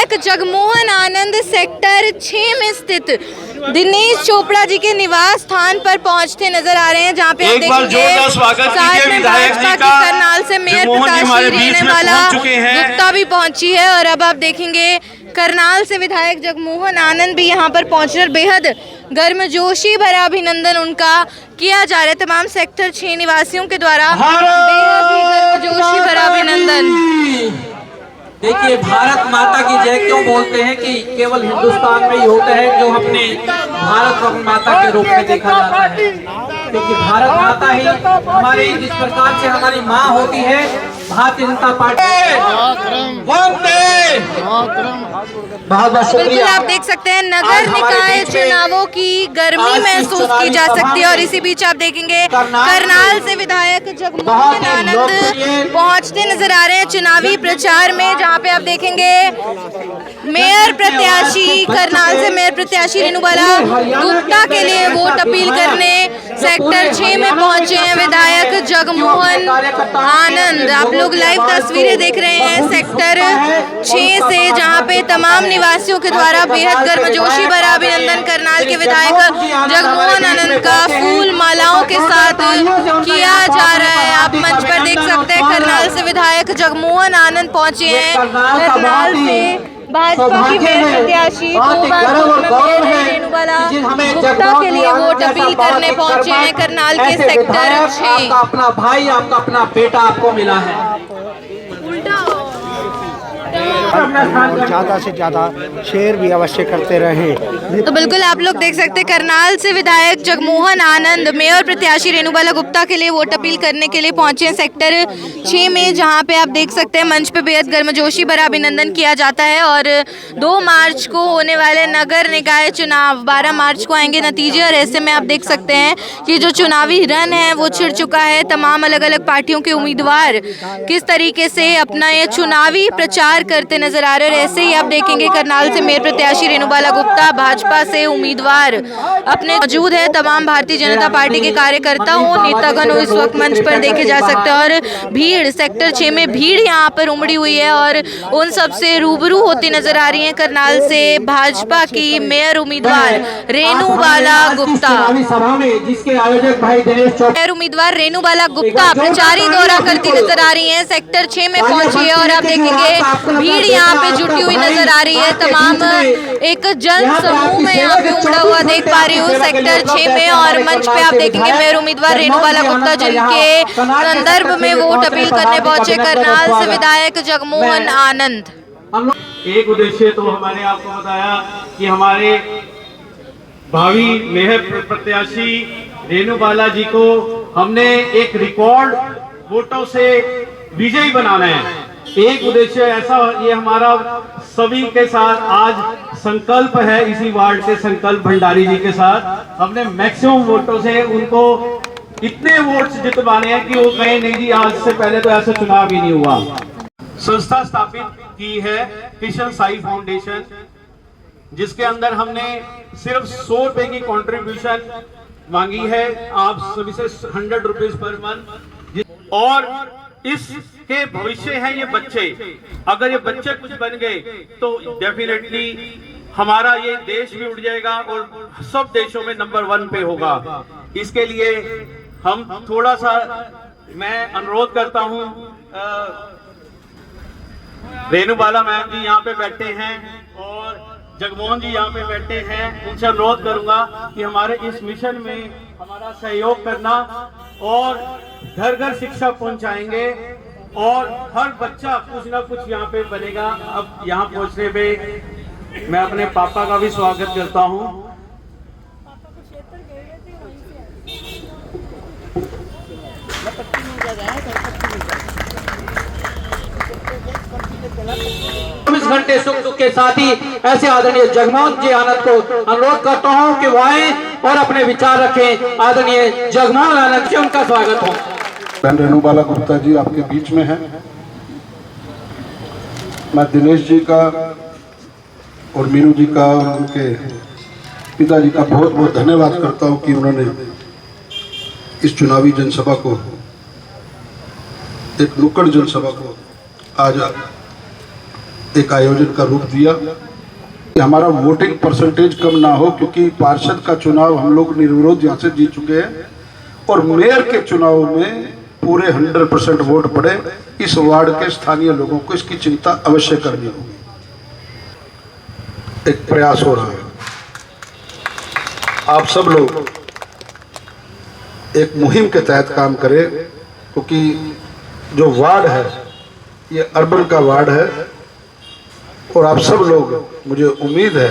विधायक जगमोहन आनंद सेक्टर 6 में स्थित दिनेश चोपड़ा जी के निवास स्थान पर पहुंचते नजर आ रहे हैं, जहां पे आप देखेंगे साथ में भाजपा की करनाल से मेयर प्रत्याशी रेणुबाला गुप्ता भी पहुंची है। और अब आप देखेंगे करनाल से विधायक जगमोहन आनंद भी यहां पर पहुंचकर बेहद गर्मजोशी भरा अभिनंदन उनका किया जा रहा है। तमाम सेक्टर 6 निवासियों के द्वारा बेहद ही गर्मजोशी भरा अभिनंदन। देखिए, भारत माता की जय क्यों बोलते हैं कि केवल हिंदुस्तान में ही होता है जो अपने भारत रत्न माता के रूप में देखा जाता है, क्योंकि भारत माता ही हमारी जिस प्रकार से हमारी माँ होती है, भारतीय जनता पार्टी बहुत बहुत शुक्रिया। आप देख सकते हैं नगर निकाय चुनावों की गर्मी महसूस की जा सकती है। और इसी बीच आप देखेंगे करनाल से विधायक जगमोहन आनंद पहुंचते नजर आ रहे हैं चुनावी प्रचार में, जहां पे आप देखेंगे मेयर प्रत्याशी करनाल से मेयर प्रत्याशी रेणुबाला गुप्ता के लिए वोट अपील करने सेक्टर 6 में पहुंचे हैं विधायक जगमोहन आनंद। आप लोग लाइव तस्वीरें देख रहे हैं सेक्टर 6 से, जहां पे तमाम निवासियों के द्वारा बेहद गर्मजोशी भरा अभिनंदन करनाल के विधायक जगमोहन आनंद का फूल मालाओं के साथ किया जा रहा है। आप मंच पर देख सकते हैं करनाल से विधायक जगमोहन आनंद पहुंचे हैं। करनाल से भाजपा की मेयर प्रत्याशी रेणुबाला गुप्ता के लिए वोट अपील करने पहुंचे हैं करनाल के सेक्टर 6। आपका अपना भाई, आपका अपना बेटा आपको मिला है। ज्यादा से ज्यादा शेयर भी अवश्य करते रहें। तो बिल्कुल आप लोग देख सकते हैं करनाल से विधायक जगमोहन आनंद मेयर प्रत्याशी रेणुबाला गुप्ता के लिए वोट अपील करने के लिए पहुंचे हैं सेक्टर 6 में, जहां पे आप देख सकते हैं मंच पे बेहद गर्मजोशी भरा अभिनंदन किया जाता है। और 2 मार्च को होने वाले नगर निकाय चुनाव 12 मार्च को आएंगे नतीजे, और ऐसे में आप देख सकते हैं कि जो चुनावी रन है वो छिड़ चुका है। तमाम अलग अलग पार्टियों के उम्मीदवार किस तरीके से अपना ये चुनावी प्रचार करते नजर आ रहे हैं। ऐसे ही आप देखेंगे करनाल से मेयर प्रत्याशी रेणुबाला गुप्ता भाजपा से उम्मीदवार अपने मौजूद है। तमाम भारतीय जनता पार्टी के कार्यकर्ता हो, नेतागण हो, इस वक्त मंच पर देखे जा सकते हैं। और भीड़ सेक्टर 6 में भीड़ यहाँ पर उमड़ी हुई है और उन सब से रूबरू होती नजर आ रही है करनाल से भाजपा की मेयर उम्मीदवार रेणुबाला गुप्ता। जिसके आयोजक भाई दिनेश चोपड़ा, मेयर उम्मीदवार रेणुबाला गुप्ता प्रचारी दौरा करती नजर आ रही है, सेक्टर 6 में पहुंची है। और आप देखेंगे भीड़ यहाँ पे जुटी हुई नजर आ रही है। तमाम एक जन समूह में यहाँ पे उमड़ा हुआ देख पा रही हूँ सेक्टर 6 में। और मंच पे आप देखेंगे मेयर उम्मीदवार रेणुबाला गुप्ता जिनके संदर्भ में वोट अपील करने पहुंचे करनाल से विधायक जगमोहन आनंद। एक उद्देश्य तो हमारे आपको बताया कि हमारे भावी मेयर प्रत्याशी रेणुबाला जी को हमने एक रिकॉर्ड वोटों से विजयी बनाना है। एक उद्देश्य ऐसा, ये हमारा सभी के साथ आज संकल्प है, इसी वार्ड के संकल्प भंडारी जी के साथ हमने मैक्सिमम वोटों से उनको इतने वोट्स जितवाने हैं कि वो कहें नहीं जी आज से पहले तो ऐसा चुनाव ही नहीं हुआ। संस्था स्थापित की है किशन साई फाउंडेशन, जिसके अंदर हमने सिर्फ 100 रुपए की कंट्रीब्यूशन मांगी है आप सभी से 100 रुपीज पर मंथ। और इसके भविष्य है ये बच्चे, अगर ये बच्चे कुछ बन गए तो डेफिनेटली हमारा ये देश भी उठ जाएगा और सब देशों में नंबर 1 पे होगा। इसके लिए हम थोड़ा सा मैं अनुरोध करता हूं, रेणुबाला मैम जी यहाँ पे बैठे हैं और जगमोहन जी यहाँ पे बैठे हैं, उनसे अनुरोध करूंगा कि हमारे इस मिशन में हमारा सहयोग करना और घर घर शिक्षा पहुंचाएंगे और हर बच्चा कुछ ना कुछ यहाँ पे बनेगा। अब यहाँ पहुंचने पे मैं अपने पापा का भी स्वागत करता हूँ। घंटे सुख दुख के साथ ही ऐसे आदरणीय जगमोहन जी आनंद को अनुरोध करता हूं कि वो आए और अपने विचार रखें। आदरणीय जगमोहन आनंद से उनका स्वागत हो। बहन रेणुबाला गुप्ता जी आपके बीच में हैं। मैं दिनेश जी का और मीनू जी का और उनके पिताजी का बहुत बहुत धन्यवाद करता हूं कि उन्होंने इस चुनावी जनसभा को, एक नुक्कड़ जनसभा को आज एक आयोजन का रूप दिया कि हमारा वोटिंग परसेंटेज कम ना हो, क्योंकि पार्षद का चुनाव हम लोग निर्विरोध यहाँ से जीत चुके हैं और मेयर के चुनाव में पूरे 100% वोट पड़े। इस वार्ड के स्थानीय लोगों को इसकी चिंता अवश्य करनी होगी। एक प्रयास हो रहा है, आप सब लोग एक मुहिम के तहत काम करें, क्योंकि जो वार्ड है ये अर्बन का वार्ड है और आप सब लोग, मुझे उम्मीद है,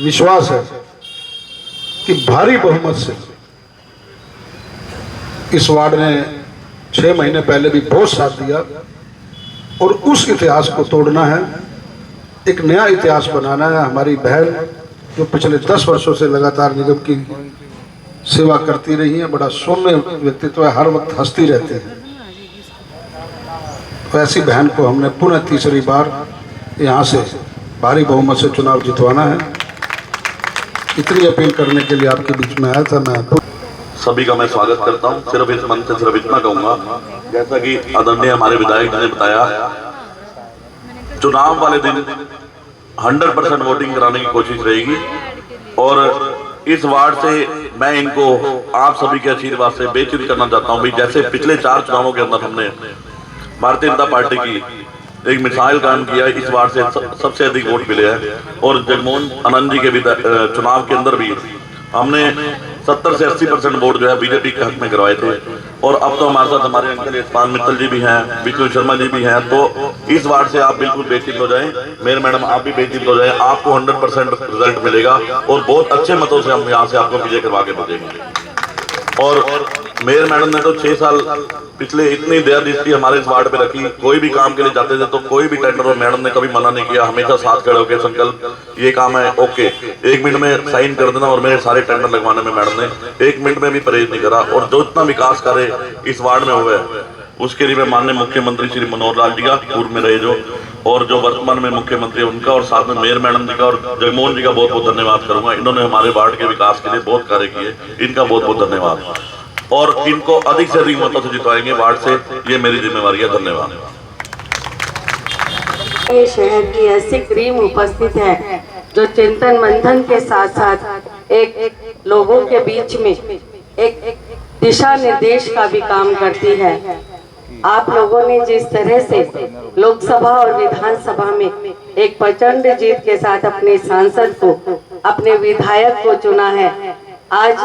विश्वास है कि भारी बहुमत से इस वार्ड ने 6 महीने पहले भी बहुत साथ दिया और उस इतिहास को तोड़ना है, एक नया इतिहास बनाना है। हमारी बहन जो पिछले 10 वर्षों से लगातार निगम की सेवा करती रही है, बड़ा सौम्य व्यक्तित्व है, हर वक्त हंसती रहती है, तो ऐसी बहन को हमने पुनः तीसरी बार यहाँ से भारी बहुमत से चुनाव जितवाना है। इतनी अपील करने के लिए आपके बीच में आया था। मैं सभी का मैं स्वागत करता हूं। सिर्फ इस मंच से सिर्फ इतना कहूंगा, जैसा कि आदरणीय हमारे विधायक जी ने बताया, चुनाव वाले दिन 100% वोटिंग कराने की कोशिश रहेगी और इस वार्ड से मैं इनको आप सभी के आशीर्वाद से बेचित करना चाहता हूं। भाई जैसे पिछले 4 चुनावों के अंदर हमने भारतीय जनता पार्टी की एक मिसाइल कायम किया, इस वार्ड से सबसे अधिक वोट मिले हैं और जगमोहन आनंद जी के चुनाव के अंदर भी हमने 70 से 80% वोट जो है बीजेपी के हक में करवाए थे। और अब तो हमारे साथ हमारे अंकल यशपाल मित्तल जी भी हैं, विष्णु शर्मा जी भी हैं, तो इस वार्ड से आप बिल्कुल बेचित हो जाएं। मेयर मैडम आप भी बेचित हो जाएं, आपको 100% रिजल्ट मिलेगा और बहुत अच्छे मतों से हम यहाँ से आपको विजय करवा के भेजेंगे। और मेयर मैडम ने तो 6 साल पिछले इतनी दया दृष्टि हमारे इस वार्ड पे रखी, कोई भी काम के लिए जाते थे तो कोई भी टेंडर और मैडम ने कभी मना नहीं किया, हमेशा साथ खड़े होकर संकल्प ये काम है ओके 1 मिनट में साइन कर देना, और मेरे सारे टेंडर लगवाने में मैडम ने 1 मिनट में भी परहेज नहीं करा। और जो इतना विकास कार्य इस वार्ड में हुआ है उसके लिए मैं माननीय मुख्यमंत्री श्री मनोहर लाल जी का, पूर्व में रहे जो, और जो वर्तमान में मुख्यमंत्री उनका, और साथ में मेयर मैडम जी का और जगमोहन जी का बहुत बहुत धन्यवाद करूंगा। इन्होंने हमारे वार्ड के विकास के लिए बहुत कार्य किए, इनका बहुत बहुत धन्यवाद। और इनको अधिक से अधिक मतों से जितवाएंगे वार्ड से, ये मेरी जिम्मेवारी है। धन्यवाद। ये शहर की ऐसी क्रीम उपस्थित है जो चिंतन मंथन के साथ साथ एक लोगों के बीच में एक दिशा निर्देश का भी काम करती है। आप लोगों ने जिस तरह से लोकसभा और विधानसभा में एक प्रचंड जीत के साथ अपने सांसद को, अपने विधायक को चुना है। आज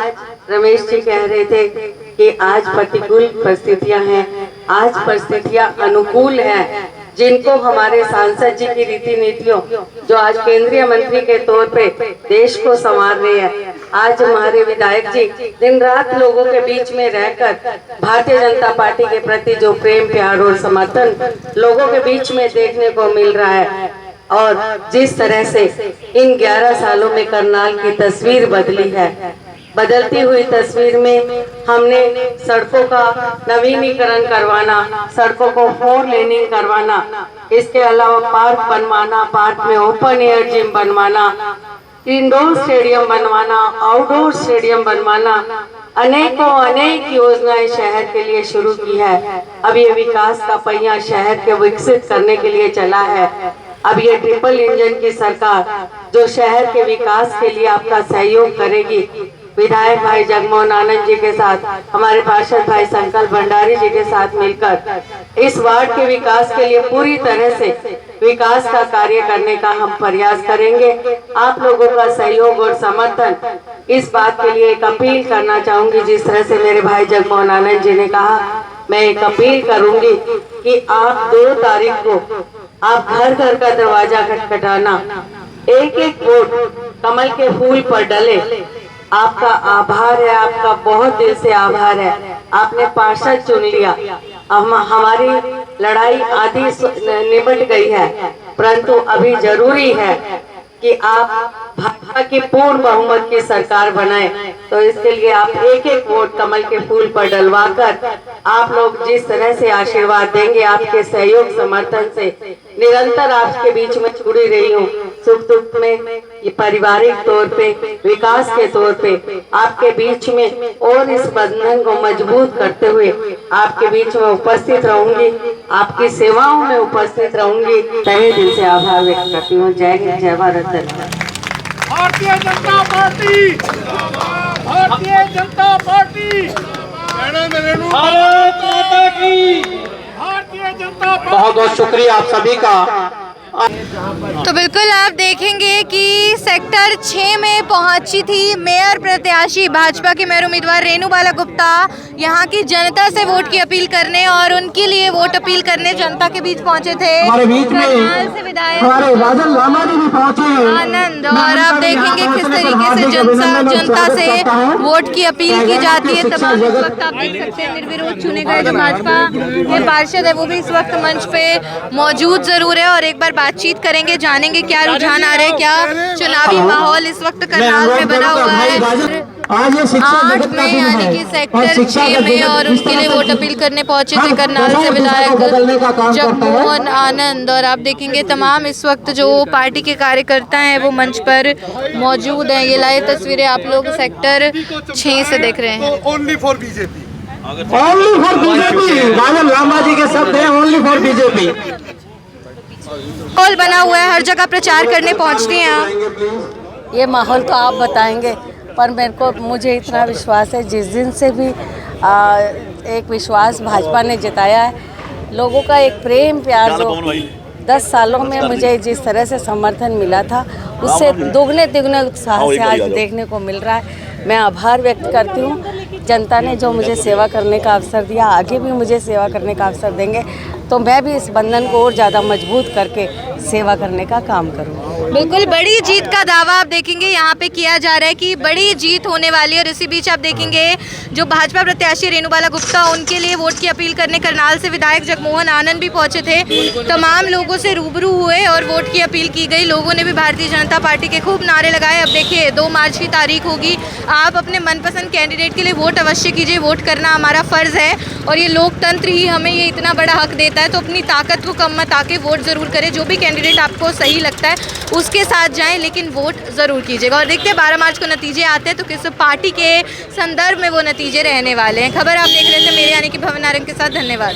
रमेश जी कह रहे थे कि आज प्रतिकूल परिस्थितियां हैं, आज परिस्थितियां अनुकूल हैं, जिनको हमारे सांसद जी की रीति नीतियों, जो आज केंद्रीय मंत्री के तौर पे देश को संवार रहे हैं, आज हमारे विधायक जी दिन रात लोगों के बीच में रहकर भारतीय जनता पार्टी के प्रति जो प्रेम प्यार और समर्थन लोगों के बीच में देखने को मिल रहा है, और जिस तरह से इन 11 सालों में करनाल की तस्वीर बदली है, बदलती हुई तस्वीर में हमने सड़कों का नवीनीकरण करवाना, सड़कों को 4 लेनिंग करवाना, इसके अलावा पार्क बनवाना, पार्क में ओपन एयर जिम बनवाना, इंडोर स्टेडियम बनवाना, आउटडोर स्टेडियम बनवाना, अनेक योजनाएं शहर के लिए शुरू की है। अब ये विकास का पहिया शहर के विकसित करने के लिए चला है। अब ये ट्रिपल इंजन की सरकार जो शहर के विकास के लिए आपका सहयोग करेगी, विधायक भाई जगमोहन आनंद जी के साथ, हमारे पार्षद भाई संकल्प भंडारी जी के साथ मिलकर इस वार्ड के विकास के लिए पूरी तरह से विकास का कार्य करने का हम प्रयास करेंगे। आप लोगों का सहयोग और समर्थन, इस बात के लिए एक अपील करना चाहूंगी। जिस तरह से मेरे भाई जगमोहन आनंद जी ने कहा, मैं एक अपील करूंगी कि आप 2 तारीख को आप घर घर का दरवाजा खटखटाना, एक वोट कमल के फूल पर डले। आपका आभार है, आपका बहुत दिल से आभार है। आपने पार्षद चुन लिया, हमारी लड़ाई आधी निपट गई है, परंतु अभी जरूरी है कि आप भाजपा की पूर्ण बहुमत की सरकार बनाए। तो इसके लिए आप एक एक वोट कमल के फूल पर डलवाकर आप लोग जिस तरह से आशीर्वाद देंगे, आपके सहयोग समर्थन से निरंतर आपके बीच में जुड़ी रही हूँ, सुख दुख में, ये पारिवारिक तौर पे, विकास के तौर पे आपके बीच में और इस बंधन को मजबूत करते हुए आपके बीच में उपस्थित रहूंगी, आपकी सेवाओं में उपस्थित रहूंगी। तहे दिल से आभार व्यक्त करती हूँ। जय हिंद, जय भारत। भारतीय जनता पार्टी, भारतीय जनता पार्टी, भारत माता की भारतीय जनता पार्टी। बहुत बहुत शुक्रिया आप सभी का। तो बिल्कुल आप देखेंगे कि सेक्टर 6 में पहुंची थी मेयर प्रत्याशी भाजपा की मेयर उम्मीदवार रेणुबाला गुप्ता यहां की जनता से वोट की अपील करने और उनके लिए वोट अपील करने जनता के बीच पहुंचे थे। हमारे बीच में करनाल से विधायक हमारे राजन लामा जी भी पहुंचे हैं। आनंद, और आप देखेंगे किस तरीके से जनता से वोट की अपील की जाती है। तमाम इस वक्त आप देख सकते हैं निर्विरोध चुने गए जो भाजपा के पार्षद है वो भी इस वक्त मंच पे मौजूद जरूर है और एक बार बातचीत करेंगे, जानेंगे क्या रुझान आ रहे हैं, क्या चुनावी माहौल इस वक्त करनाल में बना हुआ है। आज ये शिक्षा 8 में यानी कि सेक्टर 6 में और उनके लिए वोट अपील करने पहुंचे थे करनाल से विधायक जगमोहन आनंद। और आप देखेंगे तमाम इस वक्त जो पार्टी के कार्यकर्ता हैं वो मंच पर मौजूद हैं। ये लाइव तस्वीरें आप लोग सेक्टर 6 से देख रहे हैं। Only for BJP, only for BJP, Rajan Lama ji के शब्द हैं, ओनली फॉर बीजेपी। माहौल बना हुआ है, हर जगह प्रचार करने पहुंचते हैं आप। ये माहौल तो आप बताएंगे, पर मुझे इतना विश्वास है, जिस दिन से भी एक विश्वास भाजपा ने जताया है, लोगों का एक प्रेम प्यार जो 10 सालों में मुझे जिस तरह से समर्थन मिला था उससे दुगने तिगुने उत्साह से आज देखने को मिल रहा है। मैं आभार व्यक्त करती हूँ। जनता ने जो मुझे सेवा करने का अवसर दिया, आगे भी मुझे सेवा करने का अवसर देंगे, तो मैं भी इस बंधन को और ज़्यादा मजबूत करके सेवा करने का काम करूँ। बिल्कुल बड़ी जीत का दावा आप देखेंगे यहाँ पे किया जा रहा है कि बड़ी जीत होने वाली है। और इसी बीच आप देखेंगे जो भाजपा प्रत्याशी रेणुबाला गुप्ता उनके लिए वोट की अपील करने करनाल से विधायक जगमोहन आनंद भी पहुंचे थे। तमाम लोगों से रूबरू हुए और वोट की अपील की गई। लोगों ने भी भारतीय जनता पार्टी के खूब नारे लगाए। अब देखिए 2 मार्च की तारीख होगी, आप अपने मनपसंद कैंडिडेट के लिए वोट अवश्य कीजिए। वोट करना हमारा फ़र्ज़ है और ये लोकतंत्र ही हमें ये इतना बड़ा हक देता है, तो अपनी ताकत को कम मत आके वोट ज़रूर करें। जो भी कैंडिडेट आपको सही लगता है उसके साथ जाएं, लेकिन वोट ज़रूर कीजिएगा। और देखते हैं 12 मार्च को नतीजे आते हैं तो किस पार्टी के संदर्भ में वो नतीजे रहने वाले हैं। खबर आप देख रहे थे मेरे यानी कि भवन नारंग के साथ। धन्यवाद।